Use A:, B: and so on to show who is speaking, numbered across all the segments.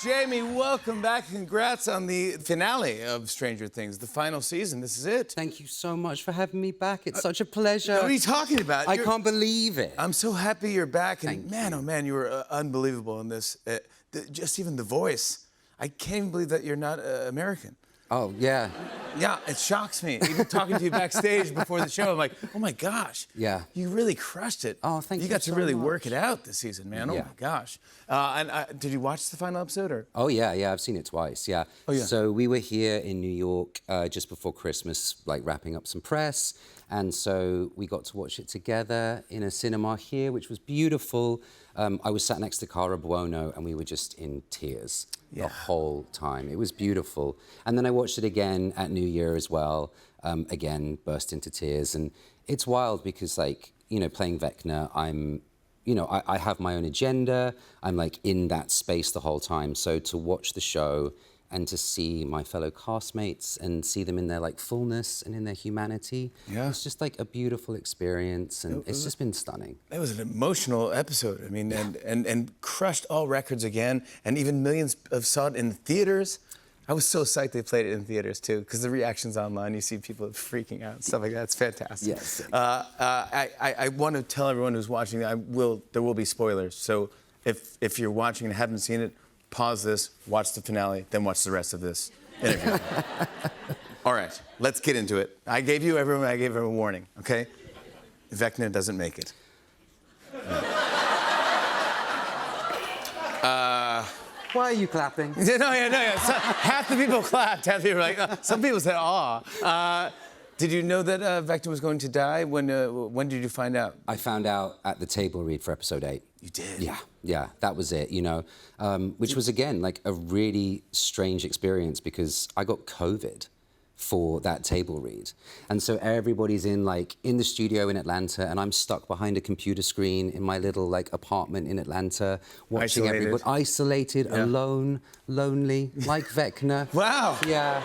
A: Jamie, welcome back. Congrats on the finale of Stranger Things, the final season. This is it.
B: Thank you so much for having me back. It's such a pleasure.
A: What are you talking about?
B: I can't believe it.
A: I'm so happy you're back. And
B: Thank
A: man,
B: you.
A: oh man, you were unbelievable in this. Just even the voice. I can't even believe that you're not American.
B: Oh, yeah.
A: Yeah, it shocks me. Even talking to you backstage before the show, I'm like, oh my gosh.
B: Yeah.
A: You really crushed it.
B: Oh, thank you
A: You got to
B: so
A: really
B: much.
A: work it out this season, man. Oh
B: Yeah.
A: my gosh. Did you watch the final episode or?
B: Oh, yeah, I've seen it twice, yeah.
A: Oh, yeah.
B: So we were here in New York just before Christmas, like wrapping up some press. And so we got to watch it together in a cinema here, which was beautiful. I was sat next to Cara Buono and we were just in tears the whole time. It was beautiful. And then I watched it again at New Year as well. Again, burst into tears. And it's wild because, like, you know, playing Vecna, I have my own agenda. I'm like in that space the whole time. So to watch the show and to see my fellow castmates and see them in their like fullness and in their humanity, it's just like a beautiful experience, and it's just been stunning.
A: It was an emotional episode. I mean, and crushed all records again, and even millions saw it in theaters. I was so psyched they played it in theaters too, because the reactions online, you see people freaking out and stuff like that. It's fantastic.
B: Yes.
A: I want to tell everyone who's watching, there will be spoilers. So if you're watching and haven't seen it, pause this, watch the finale, then watch the rest of this interview. All right, let's get into it. I gave everyone a warning, okay? Vecna doesn't make it.
B: Why are you clapping?
A: No. So, half the people clapped, half the people were like, some people said, aw. Did you know that Vecna was going to die? When did you find out?
B: I found out at the table read for episode 8.
A: You did?
B: Yeah, that was it, you know, which was, again, like a really strange experience because I got COVID for that table read. And so everybody's in the studio in Atlanta, and I'm stuck behind a computer screen in my little like apartment in Atlanta, watching everybody isolated, alone, lonely, like Vecna.
A: Wow.
B: Yeah.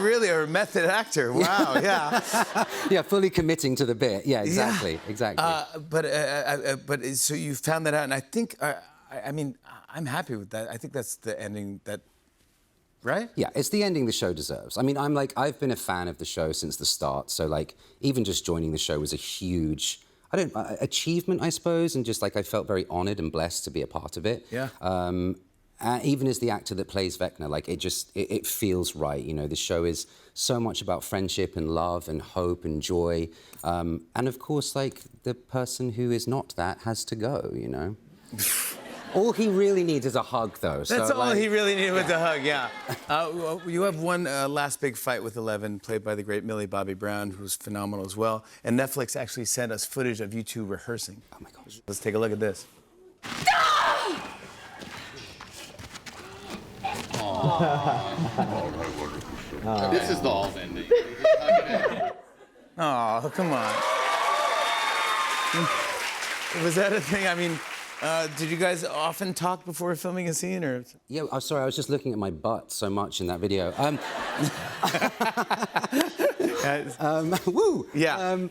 A: Really a method actor. Wow, yeah.
B: Yeah, fully committing to the bit. Yeah, exactly.
A: But so you found that out, and I think, I mean, I'm happy with that. I think that's the ending that, right?
B: Yeah, it's the ending the show deserves. I mean, I've been a fan of the show since the start, so like even just joining the show was a huge, achievement, I suppose, and just like I felt very honored and blessed to be a part of it.
A: Yeah.
B: Even as the actor that plays Vecna, like it feels right. You know, the show is so much about friendship and love and hope and joy, and of course, like the person who is not that has to go. You know. All he really needs is a hug, though.
A: That's all he really needed with the hug, yeah. You have one last big fight with Eleven, played by the great Millie Bobby Brown, who's phenomenal as well. And Netflix actually sent us footage of you two rehearsing.
B: Oh, my gosh.
A: Let's take a look at this.
C: This is the alt ending.
A: Oh, come on. Was that a thing? I mean, did you guys often talk before filming a scene, or?
B: Yeah, I'm sorry, I was just looking at my butt so much in that video. Woo!
A: Yeah.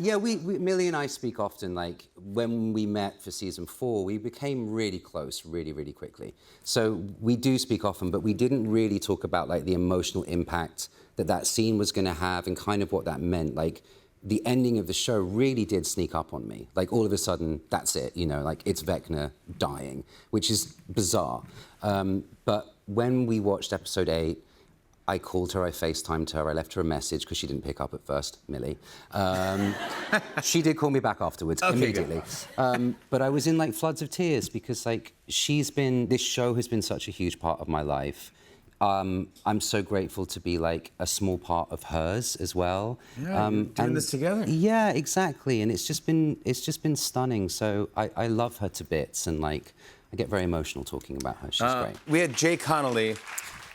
B: Yeah, Millie and I speak often. Like, when we met for season 4, we became really close really, really quickly. So we do speak often, but we didn't really talk about, like, the emotional impact that scene was gonna have and kind of what that meant. Like, the ending of the show really did sneak up on me. Like, all of a sudden, that's it, you know, like, it's Vecna dying, which is bizarre. But when we watched episode 8, I called her, I FaceTimed her, I left her a message because she didn't pick up at first, Millie. She did call me back afterwards, immediately. But I was in like floods of tears because like this show has been such a huge part of my life. I'm so grateful to be like a small part of hers as well.
A: Yeah, doing this together.
B: Yeah, exactly. And it's just been stunning. So I love her to bits, and like I get very emotional talking about her. She's great.
A: We had Jay Connolly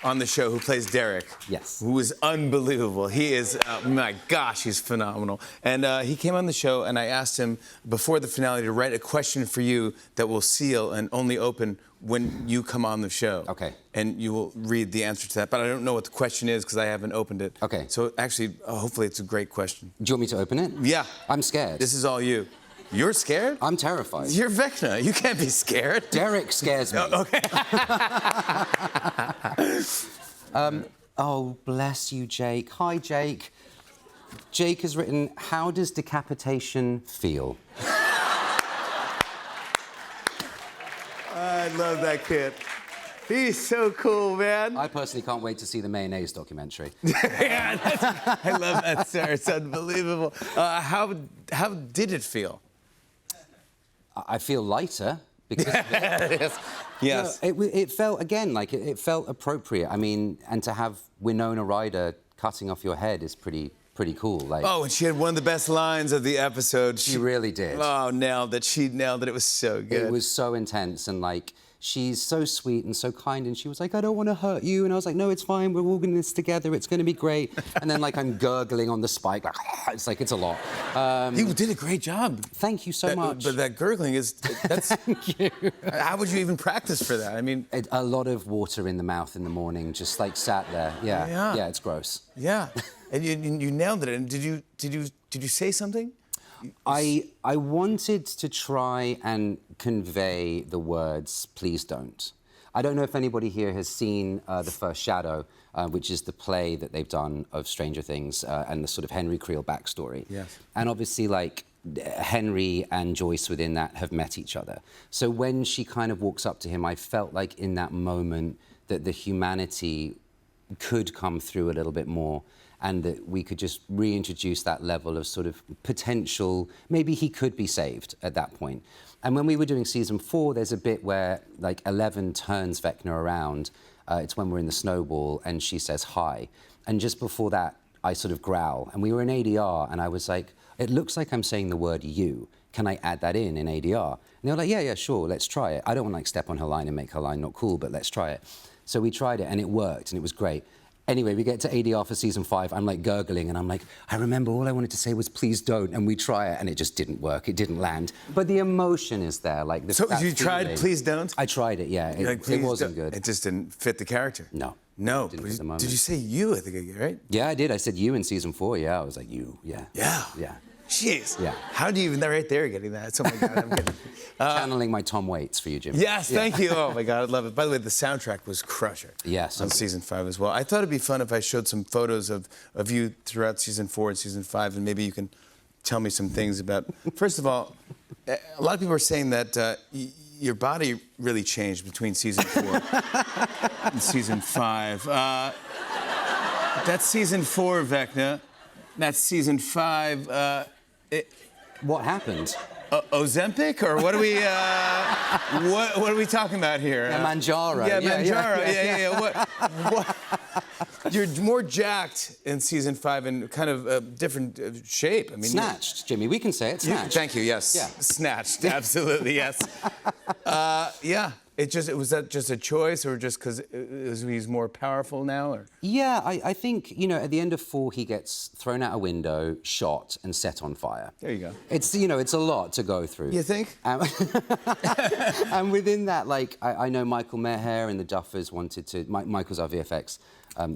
A: on the show, who plays Derek.
B: Yes.
A: Who is unbelievable. He is, my gosh, he's phenomenal. And he came on the show, and I asked him before the finale to write a question for you that will seal and only open when you come on the show.
B: Okay.
A: And you will read the answer to that. But I don't know what the question is because I haven't opened it.
B: Okay.
A: So actually, hopefully it's a great question.
B: Do you want me to open it?
A: Yeah.
B: I'm scared.
A: This is all you. You're scared?
B: I'm terrified.
A: You're Vecna. You can't be scared.
B: Derek scares me.
A: Okay.
B: Oh, bless you, Jake. Hi, Jake. Jake has written, how does decapitation feel?
A: I love that kid. He's so cool, man.
B: I personally can't wait to see the mayonnaise documentary.
A: Yeah, I love that, sir. It's unbelievable. How did it feel?
B: I feel lighter because
A: Yes.
B: it felt, again, like it felt appropriate. I mean, and to have Winona Ryder cutting off your head is pretty cool. Like,
A: Oh, and she had one of the best lines of the episode.
B: she really did.
A: Oh, nailed it. She nailed it. It was so good.
B: It was so intense, and like, she's so sweet and so kind, and she was like, I don't want to hurt you, and I was like, no, it's fine, we're all in this together, it's going to be great. And then like I'm gurgling on the spike, like it's a lot.
A: You did a great job.
B: Thank you so much.
A: But that gurgling that's.
B: Thank you.
A: How would you even practice for that? I mean,
B: A lot of water in the mouth in the morning, just like sat there. Yeah,
A: Yeah.
B: it's gross.
A: yeah, and you nailed it. And did you say something?
B: I wanted to try and convey the words, please don't. I don't know if anybody here has seen The First Shadow, which is the play that they've done of Stranger Things and the sort of Henry Creel backstory.
A: Yes.
B: And obviously, like, Henry and Joyce within that have met each other. So when she kind of walks up to him, I felt like in that moment that the humanity could come through a little bit more, and that we could just reintroduce that level of sort of potential, maybe he could be saved at that point. And when we were doing season 4, there's a bit where like Eleven turns Vecna around. It's when we're in the snowball and she says hi. And just before that, I sort of growl. And we were in ADR and I was like, it looks like I'm saying the word you. Can I add that in ADR? And they were like, yeah, sure, let's try it. I don't want to like step on her line and make her line not cool, but let's try it. So we tried it and it worked and it was great. Anyway, we get to ADR for season 5. I'm like gurgling and I'm like, I remember all I wanted to say was please don't, and we try it and it just didn't work. It didn't land. But the emotion is there, like
A: So
B: that
A: you tried
B: feeling.
A: Please Don't?
B: I tried it, yeah.
A: Like,
B: It
A: please
B: wasn't
A: don't.
B: good.
A: It just didn't fit the character.
B: No.
A: No.
B: Didn't fit the moment.
A: Did you say you? I think right.
B: Yeah, I did. I said you in season 4. Yeah, I was like you. Yeah.
A: Yeah.
B: Yeah.
A: Jeez.
B: Yeah.
A: How do you even? Right there, getting that. Oh my God, I'm getting.
B: Channeling my Tom Waits for you, Jim.
A: Yes,
B: Yeah.
A: thank you. Oh my God, I love it. By the way, the soundtrack was crusher.
B: Yes.
A: On season 5 as well. I thought it'd be fun if I showed some photos of you throughout season 4 and season 5, and maybe you can tell me some things about. First of all, a lot of people are saying that your body really changed between season 4 and season 5. That's season 4, Vecna. That's season 5.
B: What happened?
A: Ozempic, or what are we? What are we talking about here?
B: Yeah, Manjaro.
A: Yeah,
B: Yeah,
A: Manjaro.
B: yeah.
A: Yeah. What? You're more jacked in season 5 in kind of different shape. I mean,
B: Snatched, Jimmy. We can say it. Snatched.
A: Thank you. Yes.
B: Yeah.
A: Snatched. Absolutely. Yes. Yeah. Was that just a choice, or just because he's more powerful now, or?
B: Yeah, I think, you know, at the end of 4, he gets thrown out a window, shot, and set on fire.
A: There you go.
B: It's, you know, it's a lot to go through.
A: You think?
B: And within that, like, I know Michael Meher and the Duffers wanted to... Michael's our VFX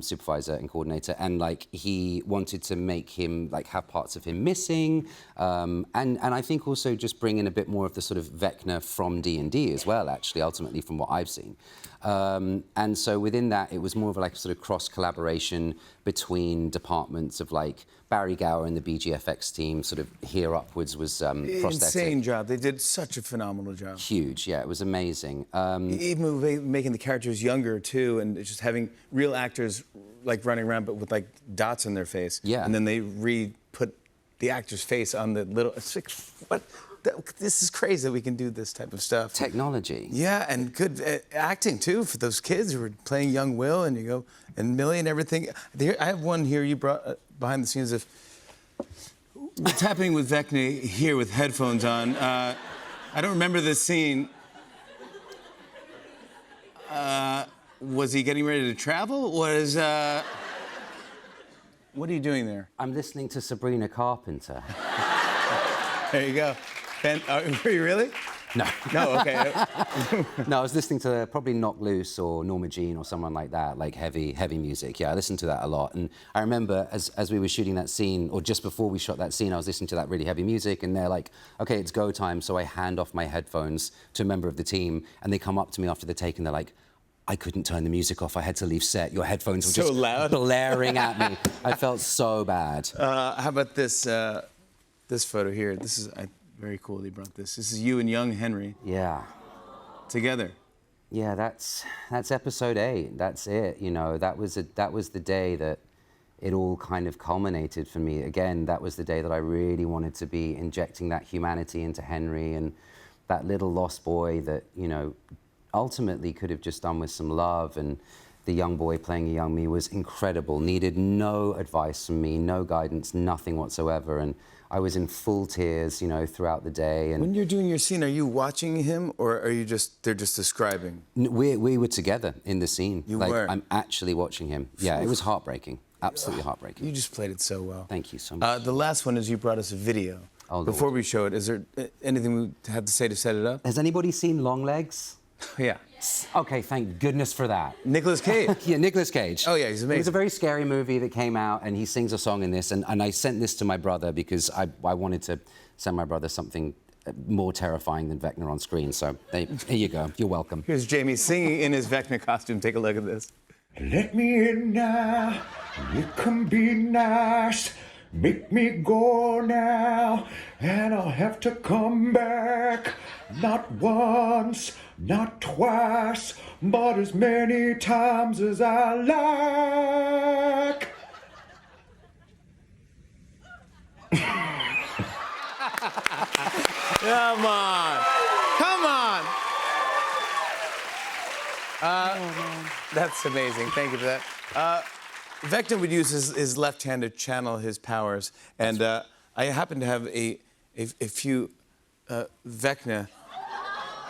B: supervisor and coordinator, and, like, he wanted to make him, like, have parts of him missing, and I think also just bring in a bit more of the sort of Vecna from D&D as well, actually, ultimately, from what I've seen. And so within that, it was more of like a sort of cross-collaboration between departments of, like, Barry Gower and the BGFX team, sort of here upwards was prosthetic.
A: Insane job. They did such a phenomenal job.
B: Huge, yeah, it was amazing.
A: Even making the characters younger too, and just having real actors like running around, but with like dots in their face.
B: Yeah.
A: And then they put the actor's face on the little. It's like, what? This is crazy that we can do this type of stuff.
B: Technology.
A: Yeah, and good acting too for those kids who were playing young Will, and you go and Millie and everything. I have one here you brought behind the scenes of what's happening with Vecna here with headphones on. I don't remember this scene. Was he getting ready to travel? What are you doing there?
B: I'm listening to Sabrina Carpenter.
A: There you go. Ben, were you really?
B: No.
A: No, okay.
B: No, I was listening to probably Knock Loose or Norma Jean or someone like that, like heavy music. Yeah, I listened to that a lot. And I remember as we were shooting that scene, or just before we shot that scene, I was listening to that really heavy music, and they're like, okay, it's go time. So I hand off my headphones to a member of the team, and they come up to me after the take, and they're like, I couldn't turn the music off. I had to leave set. Your headphones were
A: So
B: just
A: loud.
B: blaring at me. I felt so bad.
A: How about this this photo here? This is very cool that he brought this. This is you and young Henry
B: Yeah.
A: together.
B: Yeah, that's episode 8. That's it. You know, that was the day that it all kind of culminated for me. Again, that was the day that I really wanted to be injecting that humanity into Henry, and that little lost boy that, you know, ultimately could have just done with some love. And the young boy playing a young me was incredible, needed no advice from me, no guidance, nothing whatsoever. And I was in full tears, you know, throughout the day. And
A: When you're doing your scene, are you watching him, or are you they're just describing?
B: we were together in the scene.
A: You
B: like,
A: were?
B: I'm actually watching him. Yeah, it was heartbreaking. Absolutely heartbreaking.
A: You just played it so well.
B: Thank you so much.
A: The last one is you brought us a video.
B: Oh, Lord.
A: Before we show it, is there anything we have to say to set it up?
B: Has anybody seen Longlegs?
A: Yeah.
B: Okay, thank goodness for that.
A: Nicolas Cage.
B: Yeah, Nicolas Cage.
A: Oh, yeah, he's amazing.
B: It was a very scary movie that came out, and he sings a song in this, and I sent this to my brother because I wanted to send my brother something more terrifying than Vecna on screen. So here you go. You're welcome.
A: Here's Jamie singing in his Vecna costume. Take a look at this.
D: Let me in now, you can be nice. Make me go now, and I'll have to come back. Not once, not twice, but as many times as I like.
A: Come on. Come on. That's amazing. Thank you for that. Vecna would use his left hand to channel his powers, and I happen to have a few Vecna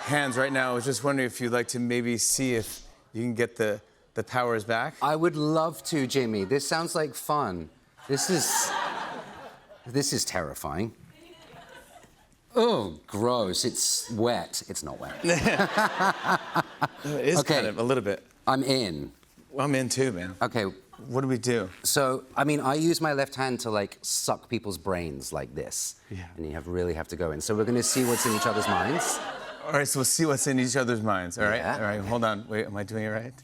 A: hands right now. I was just wondering if you'd like to maybe see if you can get the powers back.
B: I would love to, Jimmy. This sounds like fun. This is terrifying. Oh, gross. It's wet. It's not wet.
A: It is
B: Okay.
A: kind of a little bit.
B: I'm in.
A: Well, I'm in too, man.
B: Okay.
A: What do we do?
B: So, I mean, I use my left hand to, like, suck people's brains like this.
A: Yeah.
B: And you really have to go in. So we're going to see what's in each other's minds.
A: All right, so we'll see what's in each other's minds. All right,
B: Yeah.
A: all right. Hold on. Wait, am I doing it right?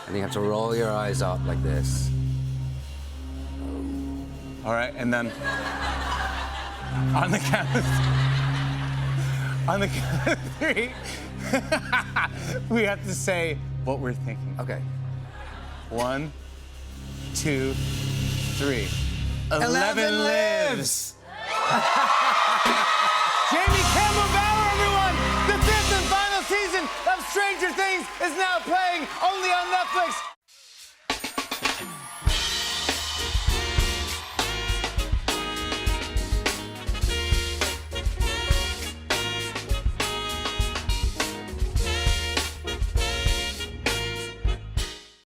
B: And you have to roll your eyes up like this.
A: All right, and then on the count of 3, we have to say what we're thinking.
B: Okay.
A: 1, 2, 3. 11 lives. Jamie Campbell Bower, everyone! The 5th and final season of Stranger Things is now playing only on Netflix.